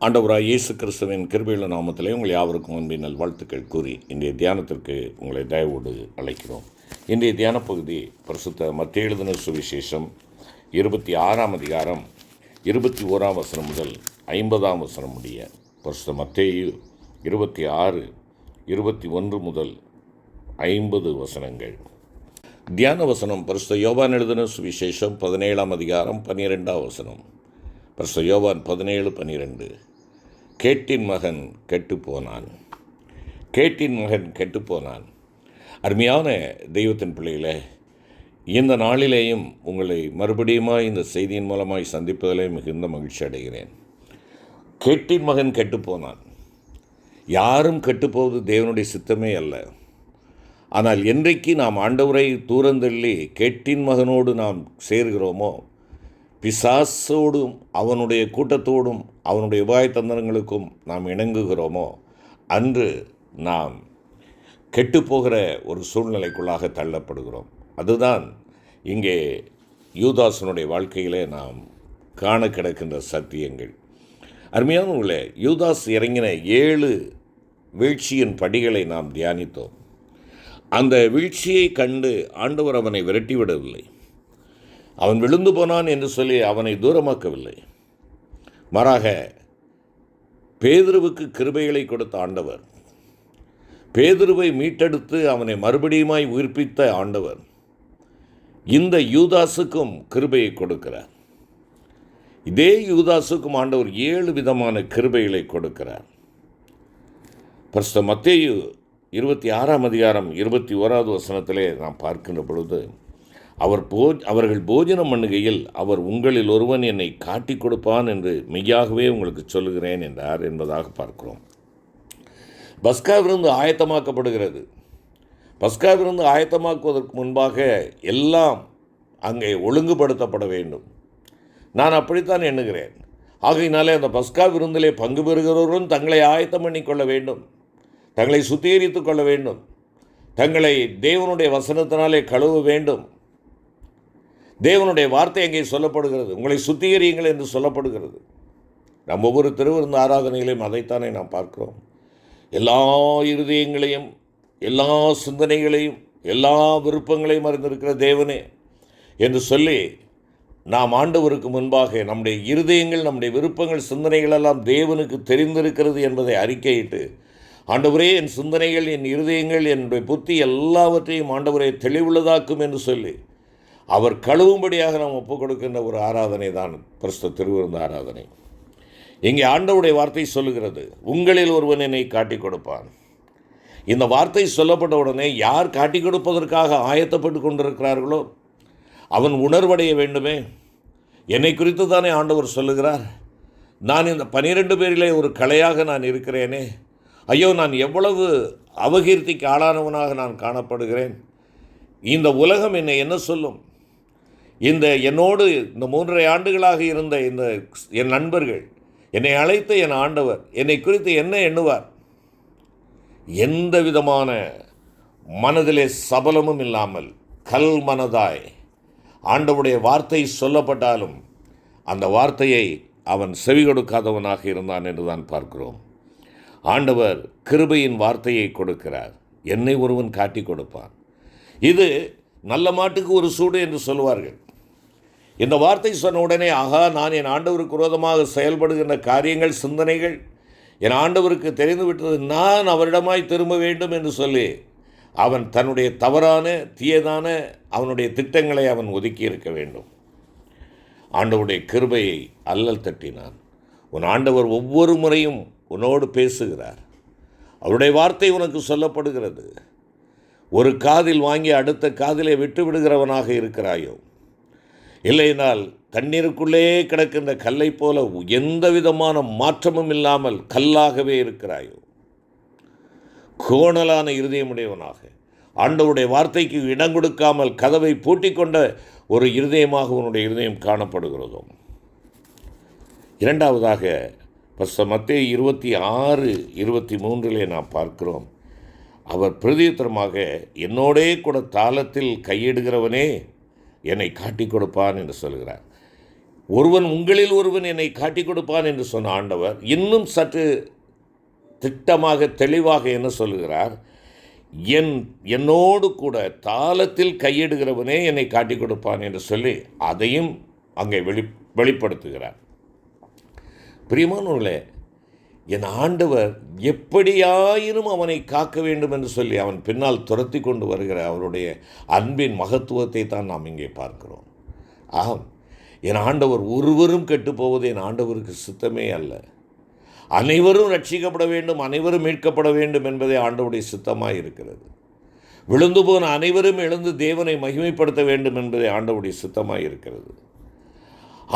ஆண்டவராய் இயேசு கிறிஸ்துவின் கிருபையுள்ள நாமத்திலே உங்கள் யாவருக்கும் அன்பின் நல்வாழ்த்துக்கள் கூறி இன்றைய தியானத்திற்கு உங்களை தயவோடு அழைக்கிறோம். இன்றைய தியான பகுதி பரிசுத்த மத்தேயு எழுதின சுவிசேஷம் 26ஆம் அதிகாரம் 21ஆம் வசனம் முதல் 50ஆம் வசனம் முடிய. பரிசுத்த மத்தேயு 26, 21 முதல் 50 வசனங்கள். தியான வசனம் பரிசுத்த யோவான் எழுதின சுவிசேஷம் 17ஆம் அதிகாரம் 12ஆம் வசனம். பரிசுத்த யோவான் 17:12. கேட்டின் மகன் கெட்டுப்போனான். கேட்டின் மகன் கெட்டுப்போனான். அருமையான தெய்வத்தின் பிள்ளைகளே, இந்த நாளிலேயும் உங்களை மறுபடியுமாய் இந்த செய்தியின் மூலமாய் சந்திப்பதிலே மிகுந்த மகிழ்ச்சி அடைகிறேன். கேட்டின் மகன் கெட்டுப்போனான். யாரும் கெட்டுப்போவது தேவனுடைய சித்தமே அல்ல. ஆனால் என்றைக்கு நாம் ஆண்டவரை தூரந்தள்ளி கேட்டின் மகனோடு நாம் சேர்கிறோமோ, பிசாசோடும் அவனுடைய கூட்டத்தோடும் அவனுடைய உபாயத்தந்திரங்களுக்கும் நாம் இணங்குகிறோமோ, அன்று நாம் கெட்டுப்போகிற ஒரு சூழ்நிலைக்குள்ளாக தள்ளப்படுகிறோம். அதுதான் இங்கே யூதாசனுடைய வாழ்க்கையிலே நாம் காண கிடக்கின்ற சத்தியங்கள். அருமையானவர்களே, யூதாஸ் இறங்கின 7 வீழ்ச்சியின் படிகளை நாம் தியானித்தோம். அந்த வீழ்ச்சியை கண்டு ஆண்டவர் அவனை விரட்டிவிடவில்லை. அவன் விழுந்து போனான் என்று சொல்லி அவனை தூரமாக்கவில்லை. மாறாக பேதுருவுக்கு கிருபைகளை கொடுத்த ஆண்டவர், பேதுருவை மீட்டெடுத்து அவனை மறுபடியுமாய் உயிர்ப்பித்த ஆண்டவர் இந்த யூதாசுக்கும் கிருபையை கொடுக்கிறார். இதே யூதாசுக்கும் ஆண்டவர் 7 விதமான கிருபைகளை கொடுக்கிறார். பரிசுத்த மத்தேயு 26ஆம் அதிகாரம் 21ஆவது வசனத்திலே நாம் பார்க்கின்ற பொழுது, அவர்கள் போஜனம் பண்ணுகையில் அவர் உங்களில் ஒருவன் என்னை காட்டி கொடுப்பான் என்று மெய்யாகவே உங்களுக்கு சொல்லுகிறேன் என்றார் என்பதாக பார்க்கிறோம். பஸ்கா விருந்து ஆயத்தமாக்கப்படுகிறது. பஸ்கா விருந்து ஆயத்தமாக்குவதற்கு முன்பாக எல்லாம் அங்கே ஒழுங்குபடுத்தப்பட வேண்டும். நான் அப்படித்தான் எண்ணுகிறேன். ஆகையினாலே அந்த பஸ்கா விருந்திலே பங்கு பெறுகிறவர்களும் தங்களை ஆயத்தம் பண்ணிக்கொள்ள வேண்டும், தங்களை சுத்திகரித்து கொள்ள வேண்டும், தங்களை தேவனுடைய வசனத்தினாலே கழுவ வேண்டும். தேவனுடைய வார்த்தை அங்கே சொல்லப்படுகிறது, உங்களை சுத்திகரியுங்கள் என்று சொல்லப்படுகிறது. நம்ம ஒவ்வொரு திருவிருந்து ஆராதனைகளையும் அதைத்தானே நாம் பார்க்கிறோம். எல்லா இருதயங்களையும், எல்லா சிந்தனைகளையும், எல்லா விருப்பங்களையும் அறிந்திருக்கிற தேவனே என்று சொல்லி நாம் ஆண்டவருக்கு முன்பாக நம்முடைய இருதயங்கள், நம்முடைய விருப்பங்கள், சிந்தனைகள் எல்லாம் தேவனுக்கு தெரிந்திருக்கிறது என்பதை அறிக்கையிட்டு, ஆண்டவரே என் சிந்தனைகள், என் இருதயங்கள், என்னுடைய புத்தி எல்லாவற்றையும் ஆண்டவரே தெளிவுள்ளதாக்கும் என்று சொல்லி அவர் கழுவும்படியாக நாம் ஒப்புக் கொடுக்கின்ற ஒரு ஆராதனை தான் பரிசுத்த திருவிருந்து ஆராதனை. இங்கே ஆண்டவருடைய வார்த்தை சொல்லுகிறது, உங்களில் ஒருவன் என்னை காட்டி கொடுப்பான். இந்த வார்த்தை சொல்லப்பட்ட உடனே யார் காட்டி கொடுப்பதற்காக ஆயத்தப்பட்டு கொண்டிருக்கிறார்களோ அவன் உணர்வடைய வேண்டுமே. என்னை குறித்து தானே ஆண்டவர் சொல்லுகிறார். நான் இந்த 12 பேரிலே ஒரு கலையாக நான் இருக்கிறேனே, ஐயோ நான் எவ்வளவு அபகீர்த்திக்கு ஆளானவனாக நான் காணப்படுகிறேன். இந்த உலகம் என்னை என்ன சொல்லும்? என்னோடு இந்த 3.5 ஆண்டுகளாக இருந்த என் நண்பர்கள், என்னை அழைத்த என் ஆண்டவர் என்னை குறித்து என்ன எண்ணுவார்? எந்த விதமான மனதிலே சபலமும் இல்லாமல் கல் மனதாய் ஆண்டவருடைய வார்த்தை சொல்லப்பட்டாலும் அந்த வார்த்தையை அவன் செவி கொடுக்காதவனாக இருந்தான் என்று தான் பார்க்கிறோம். ஆண்டவர் கிருபையின் வார்த்தையை கொடுக்கிறார். என்னை ஒருவன் காட்டி கொடுப்பான். இது நல்ல மாட்டுக்கு ஒரு சூடு என்று சொல்வார்கள். இந்த வார்த்தை சொன்ன உடனே, ஆகா, நான் என் ஆண்டவருக்கு விரோதமாக செயல்படுகின்ற காரியங்கள், சிந்தனைகள் என் ஆண்டவருக்கு தெரிந்துவிட்டது, நான் அவரிடமாய் திரும்ப வேண்டும் என்று சொல்லி அவன் தன்னுடைய தவறான தீயதான அவனுடைய திட்டங்களை அவன் ஒதுக்கி இருக்க வேண்டும். ஆண்டவருடைய கிருபையை அல்லல் தட்டினான். உன் ஆண்டவர் ஒவ்வொரு முறையும் உன்னோடு பேசுகிறார். அவருடைய வார்த்தை உனக்கு சொல்லப்படுகிறது. ஒரு காதில் வாங்கி அடுத்த காதிலே விட்டு விடுகிறவனாக இருக்கிறாயோ, இல்லைனால் தண்ணீருக்குள்ளே கிடக்கின்ற கல்லை போல எந்த விதமான மாற்றமும் இல்லாமல் கல்லாகவே இருக்கிறாயோ, கோணலான இருதயமுடையவனாக ஆண்டவருடைய வார்த்தைக்கு இடம் கொடுக்காமல் கதவை பூட்டிக் கொண்ட ஒரு இருதயமாக உன்னுடைய இருதயம் காணப்படுகிறதோ. இரண்டாவதாக பரிசுத்த மத்தேயு 26, 23 நாம் பார்க்கிறோம். அவர் பிரதியுத்தரமாக, என்னோடே கூட தாளத்தில் கையிடுகிறவனே என்னை காட்டி கொடுப்பான் என்று சொல்கிறார். ஒருவன் உங்களில் ஒருவன் என்னை காட்டிக் கொடுப்பான் என்று சொன்ன ஆண்டவர் இன்னும் சற்று திட்டமாக தெளிவாக என்ன சொல்லுகிறார்? என்னோடு கூட தாளத்தில் கையிடுகிறவனே என்னை காட்டிக் கொடுப்பான் என்று சொல்லி அதையும் அங்கே வெளிப்படுத்துகிறார். பிரியமானவர்களே, என் ஆண்டவர் எப்படியாயினும் அவனை காக்க வேண்டும் என்று சொல்லி அவன் பின்னால் துரத்தி கொண்டு வருகிற அவருடைய அன்பின் மகத்துவத்தை தான் நாம் இங்கே பார்க்கிறோம். ஆம், என் ஆண்டவர் ஒருவரும் கெட்டுப்போவது என் ஆண்டவருக்கு சித்தமே அல்ல. அனைவரும் ரட்சிக்கப்பட வேண்டும், அனைவரும் மீட்கப்பட வேண்டும் என்பதே ஆண்டவருடைய சித்தமாக இருக்கிறது. விழுந்து போன அனைவரும் எழுந்து தேவனை மகிமைப்படுத்த வேண்டும் என்பதே ஆண்டவருடைய சித்தமாக இருக்கிறது.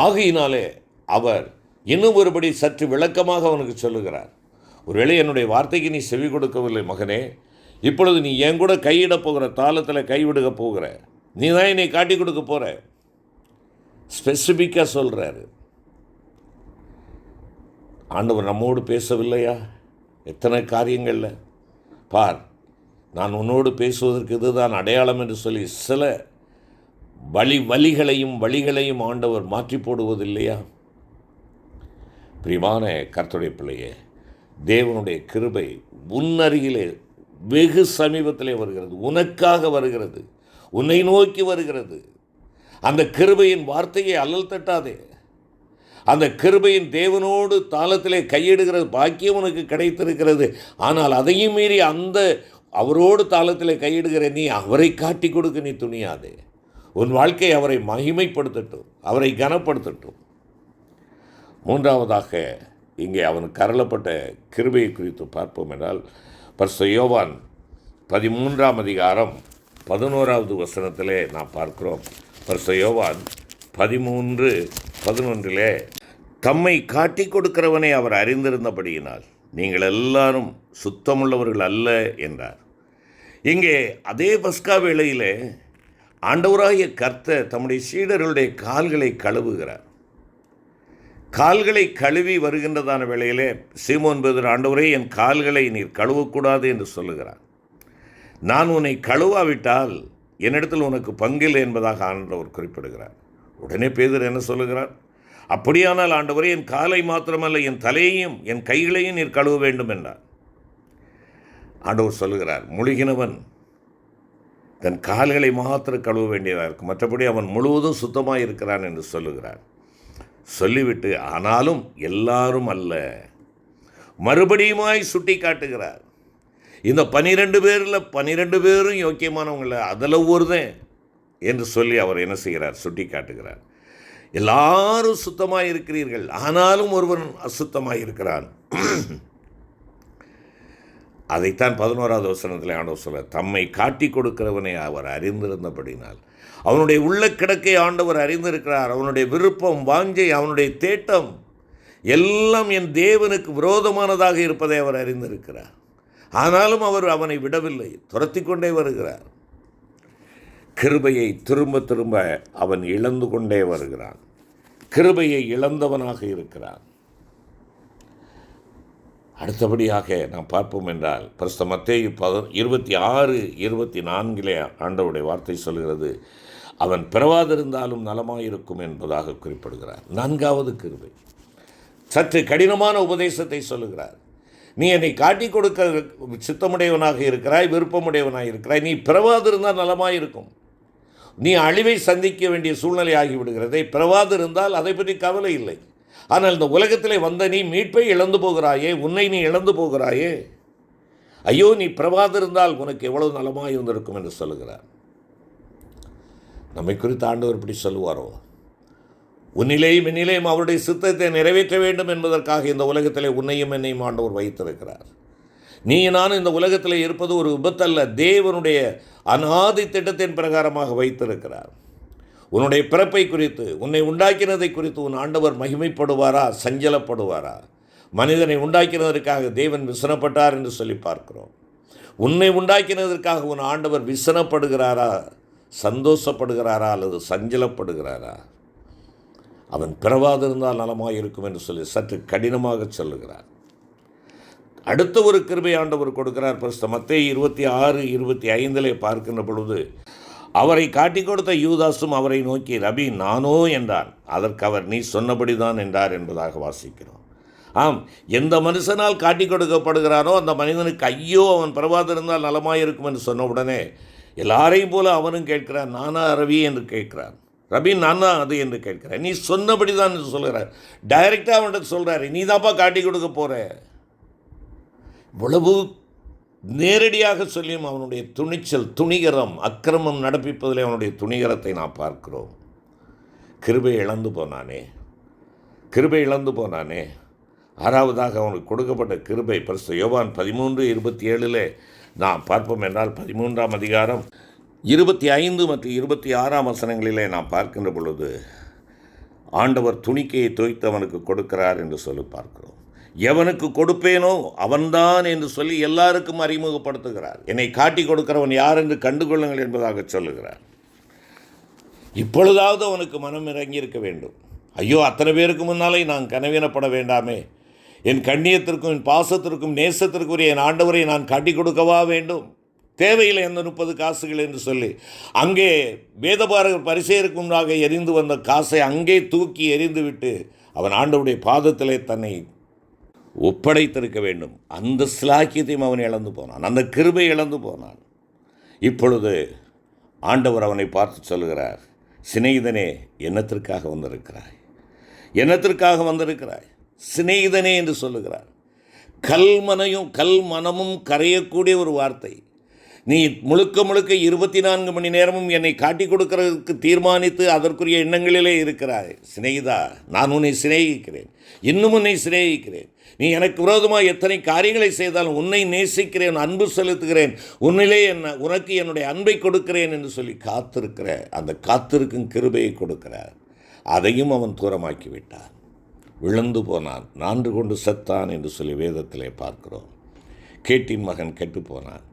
ஆகையினாலே அவர் இன்னும் ஒருபடி சற்று விளக்கமாக அவனுக்கு சொல்லுகிறார். ஒருவேளை என்னுடைய வார்த்தைக்கு நீ செவி கொடுக்கவில்லை மகனே, இப்பொழுது நீ என் கூட கையிட போகிற தாளத்தில் கைவிடுக போகிற, நீ தான் என்னை காட்டி கொடுக்க போகிற. ஸ்பெசிஃபிக்காக சொல்கிறாரு. ஆண்டவர் நம்மோடு பேசவில்லையா? எத்தனை காரியங்களில் பார், நான் உன்னோடு பேசுவதற்கு இதுதான் அடையாளம் என்று சொல்லி சில வழிகளையும் ஆண்டவர் மாற்றி போடுவதில்லையா? பிரியமான கர்த்தருடைய பிள்ளையே, தேவனுடைய கிருபை உன்னருகிலே வெகு சமீபத்திலே வருகிறது, உனக்காக வருகிறது, உன்னை நோக்கி வருகிறது. அந்த கிருபையின் வார்த்தையை அல்லல் தட்டாதே. அந்த கிருபையின் தேவனோடு தாளத்திலே கையிடுகிற பாக்கியம் உனக்கு கிடைத்திருக்கிறது. ஆனால் அதையும் மீறி அவரோடு தாளத்திலே கையிடுகிற நீ அவரை காட்டி கொடுக்க நீ துணியாதே. உன் வாழ்க்கை அவரை மகிமைப்படுத்தட்டும், அவரை கனப்படுத்தட்டும். மூன்றாவதாக இங்கே அவனுக்கு அருளப்பட்ட கிருபையை குறித்து பார்ப்போம் என்றால், பரிசுத்த யோவான் 13ஆம் அதிகாரம் 11வது வசனத்திலே நாம் பார்க்கிறோம். பரிசுத்த யோவான் 13:11 தம்மை காட்டி கொடுக்கிறவனை அவர் அறிந்திருந்தபடியினால் நீங்கள் எல்லாரும் சுத்தமுள்ளவர்கள் அல்ல என்றார். இங்கே அதே பஸ்கா வேளையிலே ஆண்டவராகிய கர்த்தர் தம்முடைய சீடர்களுடைய கால்களை கழுவுகிறார். கால்களை கழுவி வருகின்றதான வேளையிலே சீமோன் பேதுரு, ஆண்டவரே என் கால்களை நீர் கழுவக்கூடாது என்று சொல்லுகிறார். நான் உன்னை கழுவாவிட்டால் என்னிடத்தில் உனக்கு பங்கில்லை என்பதாக ஆண்டவர் குறிப்பிடுகிறார். உடனே பேதுரு என்ன சொல்லுகிறார்? அப்படியானால் ஆண்டவரே என் காலை மாத்திரமல்ல என் தலையையும் என் கைகளையும் நீர் கழுவ வேண்டும் என்றார். ஆண்டவர் சொல்லுகிறார், முழுகினவன் தன் கால்களை மாத்திரம் கழுவ வேண்டியதாக இருக்கும், மற்றபடி அவன் முழுவதும் சுத்தமாக இருக்கிறான் என்று சொல்லுகிறார். சொல்லிவிட்டு ஆனாலும் எல்லாரும் அல்ல, மறுபடியுமாய் சுட்டி காட்டுகிறார். இந்த 12 பேரில் 12 பேரும் யோக்கியமானவங்கள, அதில் ஒருதன் என்று சொல்லி அவர் என்ன செய்கிறார்? சுட்டி காட்டுகிறார். எல்லாரும் சுத்தமாக இருக்கிறீர்கள், ஆனாலும் ஒருவன் அசுத்தமாக இருக்கிறான். அதைத்தான் 11வது வசனத்தில் ஆண்டவர் சொல்ல, தம்மை காட்டி கொடுக்கிறவனை அவர் அறிந்திருந்தபடினால், அவனுடைய உள்ள கிடக்கை ஆண்டவர் அறிந்திருக்கிறார். அவனுடைய விருப்பம், வாஞ்சை, அவனுடைய தேட்டம் எல்லாம் என் தேவனுக்கு விரோதமானதாக இருப்பதை அவர் அறிந்திருக்கிறார். ஆனாலும் அவர் அவனை விடவில்லை, துரத்தி கொண்டே வருகிறார். கிருபையை திரும்ப திரும்ப அவன் இழந்து கொண்டே வருகிறான். கிருபையை இழந்தவனாக இருக்கிறான். அடுத்தபடியாக நாம் பார்ப்போம் என்றால், பரிசுத்த மத்தேயு 26:24 ஆண்டவருடைய வார்த்தை சொல்கிறது, அவன் பிறவாதிருந்தாலும் நலமாயிருக்கும் என்பதாக குறிப்பிடுகிறார். 4வது கிருபை, சற்று கடினமான உபதேசத்தை சொல்லுகிறார். நீ என்னை காட்டி கொடுக்க சித்தமுடையவனாக இருக்கிறாய், விருப்பமுடையவனாக இருக்கிறாய், நீ பிறவாதிருந்தால் நலமாயிருக்கும். நீ அழிவை சந்திக்க வேண்டிய சூழ்நிலை ஆகிவிடுகிறதை, பிறவாதிருந்தால் அதை பற்றி கவலை இல்லை. ஆனால் இந்த உலகத்திலே வந்த நீ மீட்பை இழந்து போகிறாயே, உன்னை நீ இழந்து போகிறாயே, ஐயோ நீ பிறவாதிருந்தால் உனக்கு எவ்வளவு நலமாக இருந்திருக்கும் என்று சொல்லுகிறார். நம்மை குறித்து ஆண்டவர் இப்படி சொல்லுவாரோ? உன்னிலேயும் என்னிலேயும் அவருடைய சித்தத்தை நிறைவேற்ற வேண்டும் என்பதற்காக இந்த உலகத்திலே உன்னையும் என்னையும் ஆண்டவர் வைத்திருக்கிறார். நீ நான் இந்த உலகத்தில் இருப்பது ஒரு விபத்தல்ல, தேவனுடைய அநாதி திட்டத்தின் பிரகாரமாக வைத்திருக்கிறார். உன்னுடைய பிறப்பை குறித்து, உன்னை உண்டாக்கினதை குறித்து உன் ஆண்டவர் மகிமைப்படுவாரா, சஞ்சலப்படுவாரா? மனிதனை உண்டாக்கினதற்காக தேவன் விசனப்பட்டார் என்று சொல்லி பார்க்கிறோம். உன்னை உண்டாக்கினதற்காக உன் ஆண்டவர் விசனப்படுகிறாரா, சந்தோஷப்படுகிறாரா, அல்லது சஞ்சலப்படுகிறாரா? அவன் பிறவாதிருந்தால் நலமாக இருக்கும் என்று சொல்லி சற்று கடினமாக சொல்லுகிறார். அடுத்த ஒரு கிருபை ஆண்டவர் கொடுக்கிறார். பரிசுத்த மத்தேயு 26:25 பார்க்கின்ற பொழுது, அவரை காட்டிக் கொடுத்த யூதாசும் அவரை நோக்கி, ரபி, நானோ என்றான். அதற்கு அவர், நீ சொன்னபடிதான் என்றார் என்பதாக வாசிக்கிறோம். ஆம், எந்த மனுஷனால் காட்டிக் கொடுக்கப்படுகிறானோ அந்த மனிதனுக்கு ஐயோ, அவன் பரவாதிருந்தால் நலமாயிருக்கும் என்று சொன்ன உடனே எல்லாரையும் போல அவனும் கேட்கிறான், நானா ரவி என்று கேட்கிறான். ரபி, நானா அது என்று கேட்கிறேன். நீ சொன்னபடி தான் என்று சொல்கிறார். டைரெக்டாக அவன்கிட்ட சொல்கிறாரு, நீ தான்ப்பா காட்டி கொடுக்க போகிற. இவ்வளவு நேரடியாக சொல்லியும் அவனுடைய துணிச்சல், துணிகரம், அக்கிரமம் நடப்பிப்பதில் அவனுடைய துணிகரத்தை நாம் பார்க்கிறோம். கிருபை இழந்து போனானே, கிருபை இழந்து போனானே. ஆறாவதாக அவனுக்கு கொடுக்கப்பட்ட கிருபை பரிசுத்த யோவான் 13:27 நாம் பார்ப்போம் என்றால், 13ஆம் அதிகாரம் 25 மற்றும் 26ஆம் வசனங்களிலே நாம் பார்க்கின்ற பொழுது, ஆண்டவர் துணிக்கையை தோய்த்து அவனுக்கு கொடுக்கிறார் என்று சொல்லி பார்க்கிறோம். எவனுக்கு கொடுப்பேனோ அவன்தான் என்று சொல்லி எல்லாருக்கும் அறிமுகப்படுத்துகிறார். என்னை காட்டி கொடுக்கிறவன் யார் என்று கண்டுகொள்ளுங்கள் என்பதாக சொல்லுகிறார். இப்பொழுதாவது அவனுக்கு மனம் இறங்கி இருக்க வேண்டும். ஐயோ, அத்தனை பேருக்கு முன்னாலே நான் கனவீனப்பட வேண்டாமே, என் கண்ணியத்திற்கும் என் பாசத்திற்கும் நேசத்திற்குரிய என் ஆண்டவரை நான் காட்டி கொடுக்கவா வேண்டும்? தேவையில்லை அந்த 30 காசுகள் என்று சொல்லி அங்கே வேதபாரகர் பரிசேயருக்கு முன்னாக எரிந்து வந்த காசை அங்கே தூக்கி எரிந்துவிட்டு அவன் ஆண்டவருடைய பாதத்திலே தன்னை ஒப்படைத்திருக்க வேண்டும். அந்த சிலாக்கியத்தையும் அவன் இழந்து போனான், அந்த கிருபை இழந்து போனான். இப்பொழுது ஆண்டவர் அவனை பார்த்து சொல்கிறார், சிநேகிதனே, என்னத்திற்காக வந்திருக்கிறாய்? என்னத்திற்காக வந்திருக்கிறாய்? சிநேகிதனே என்று சொல்லுகிறார். கல் மனமும் கரையக்கூடிய ஒரு வார்த்தை. நீ முழுக்க 24 மணி நேரமும் என்னை காட்டி கொடுக்கிறதுக்கு தீர்மானித்து அதற்குரிய எண்ணங்களிலே இருக்கிறாய். சிநேகிதா, நான் உன்னை சிநேகிக்கிறேன், இன்னும் உன்னை சிநேகிக்கிறேன். நீ எனக்கு விரோதமாக எத்தனை காரியங்களை செய்தாலும் உன்னை நேசிக்கிறேன், அன்பு செலுத்துகிறேன், உன்னிலே உனக்கு என்னுடைய அன்பை கொடுக்கிறேன் என்று சொல்லி காத்திருக்கிற அந்த காத்திருக்கும் கிருபையை கொடுக்கிறார். அதையும் அவன் தூரமாக்கி விட்டான், விழுந்து போனான், நான்று கொண்டு செத்தான் என்று சொல்லி வேதத்திலே பார்க்கிறோம். கேட்டின் மகன் கெட்டு போனான்.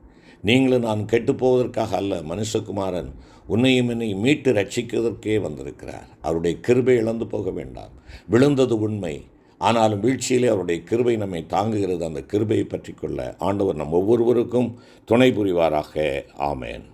நீங்களும் நான் கெட்டுப்போவதற்காக அல்ல, மனுஷகுமாரன் உன்னையும் என்னையும் மீட்டு ரட்சிக்கிறதற்கே வந்திருக்கிறார். அவருடைய கிருபை இழந்து போக வேண்டாம். விழுந்தது உண்மை, ஆனாலும் வீழ்ச்சியிலே அவருடைய கிருபை நம்மை தாங்குகிறது. அந்த கிருபையை பற்றி கொள்ள ஆண்டவர் நம் ஒவ்வொருவருக்கும் துணை புரிவாராக. ஆமேன்.